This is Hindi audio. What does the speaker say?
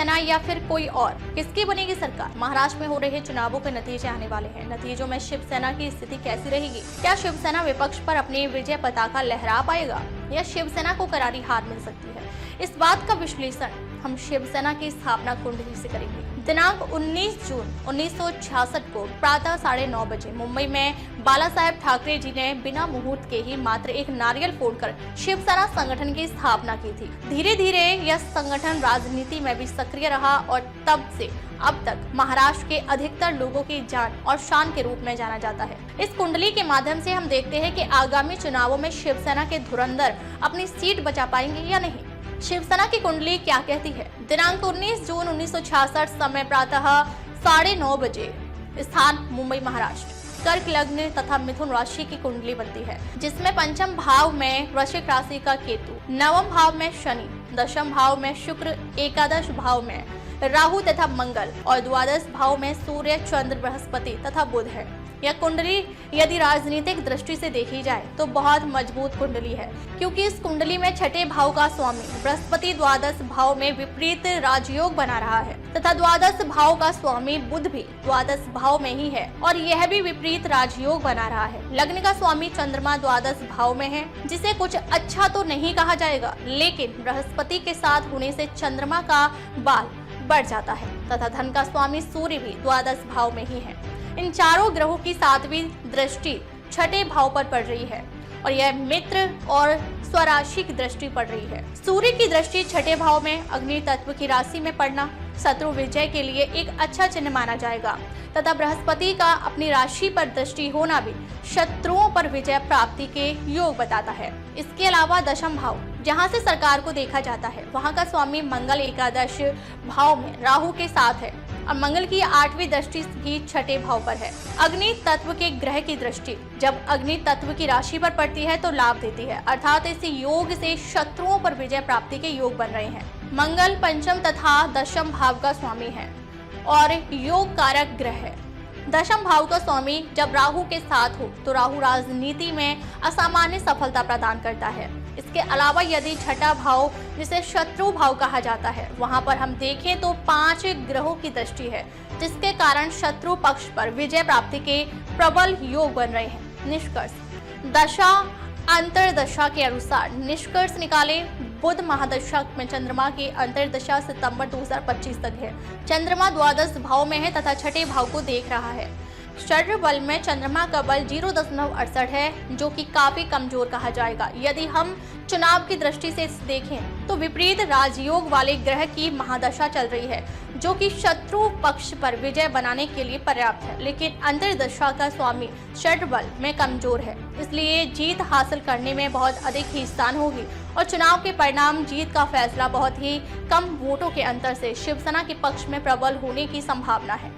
शिवसेना या फिर कोई और? किसकी बनेगी सरकार? महाराष्ट्र में हो रहे चुनावों के नतीजे आने वाले हैं। नतीजों में शिवसेना की स्थिति कैसी रहेगी? क्या शिवसेना विपक्ष पर अपनी विजय पताका लहरा पाएगा या शिवसेना को करारी हार मिल सकती है? इस बात का विश्लेषण हम शिवसेना की स्थापना कुंडली से करेंगे। दिनांक 19 जून 1966 को प्रातः 9:30 बजे मुंबई में बाला साहेब ठाकरे जी ने बिना मुहूर्त के ही मात्र एक नारियल फोड़कर शिवसेना संगठन की स्थापना की थी। धीरे धीरे यह संगठन राजनीति में भी सक्रिय रहा और तब से अब तक महाराष्ट्र के अधिकतर लोगों की जान और शान के रूप में जाना जाता है। इस कुंडली के माध्यम से हम देखते हैं कि आगामी चुनावों में शिवसेना के धुरंधर अपनी सीट बचा पाएंगे या नहीं। शिवसेना की कुंडली क्या कहती है? दिनांक 19 जून 1966, समय प्रातः 9:30 बजे, स्थान मुंबई महाराष्ट्र। कर्क लग्न तथा मिथुन राशि की कुंडली बनती है, जिसमें पंचम भाव में वृश्चिक राशि का केतु, नवम भाव में शनि, दशम भाव में शुक्र, एकादश भाव में राहु तथा मंगल और द्वादश भाव में सूर्य, चंद्र, बृहस्पति तथा बुध है। यह कुंडली यदि राजनीतिक दृष्टि से देखी जाए तो बहुत मजबूत कुंडली है, क्योंकि इस कुंडली में छठे भाव का स्वामी बृहस्पति द्वादश भाव में विपरीत राजयोग बना रहा है तथा द्वादश भाव का स्वामी बुध भी द्वादश भाव में ही है और यह भी विपरीत राजयोग बना रहा है। लग्न का स्वामी चंद्रमा द्वादश भाव में है, जिसे कुछ अच्छा तो नहीं कहा जाएगा, लेकिन बृहस्पति के साथ होने से चंद्रमा का बाल बढ़ जाता है तथा धन का स्वामी सूर्य भी द्वादश भाव में ही है। इन चारों ग्रहों की 7वीं दृष्टि छठे भाव पर पड़ रही है और यह मित्र और स्वराशि की दृष्टि पड़ रही है। सूर्य की दृष्टि छठे भाव में अग्नि तत्व की राशि में पड़ना शत्रु विजय के लिए एक अच्छा चिन्ह माना जाएगा तथा बृहस्पति का अपनी राशि पर दृष्टि होना भी शत्रुओं पर विजय प्राप्ति के योग बताता है। इसके अलावा दशम भाव, जहां से सरकार को देखा जाता है, वहां का स्वामी मंगल एकादश भाव में राहु के साथ है और मंगल की 8वीं दृष्टि भी छठे भाव पर है। अग्नि तत्व के ग्रह की दृष्टि जब अग्नि तत्व की राशि पर पड़ती है तो लाभ देती है, अर्थात इस योग से शत्रुओं पर विजय प्राप्ति के योग बन रहे हैं। मंगल पंचम तथा दशम भाव का स्वामी है और योग कारक ग्रह है। दशम भाव का स्वामी जब राहु के साथ हो तो राहु राजनीति में असामान्य सफलता प्रदान करता है। इसके अलावा यदि छठा भाव, जिसे शत्रु भाव कहा जाता है, वहां पर हम देखें तो 5 ग्रहों की दृष्टि है, जिसके कारण शत्रु पक्ष पर विजय प्राप्ति के प्रबल योग बन रहे हैं। निष्कर्ष, दशा अंतरदशा के अनुसार निष्कर्ष निकाले। बुध महादशा में चंद्रमा की अंतरदशा सितंबर 2025 तक है। चंद्रमा द्वादश भाव में है तथा छठे भाव को देख रहा है। शरीर बल में चंद्रमा का बल 0.68 है, जो कि काफी कमजोर कहा जाएगा। यदि हम चुनाव की दृष्टि से देखें तो विपरीत राजयोग वाले ग्रह की महादशा चल रही है, जो कि शत्रु पक्ष पर विजय बनाने के लिए पर्याप्त है, लेकिन अंतरदशा का स्वामी शरीर बल में कमजोर है, इसलिए जीत हासिल करने में बहुत अधिक ही स्थान होगी और चुनाव के परिणाम जीत का फैसला बहुत ही कम वोटों के अंतर से शिवसेना के पक्ष में प्रबल होने की संभावना है।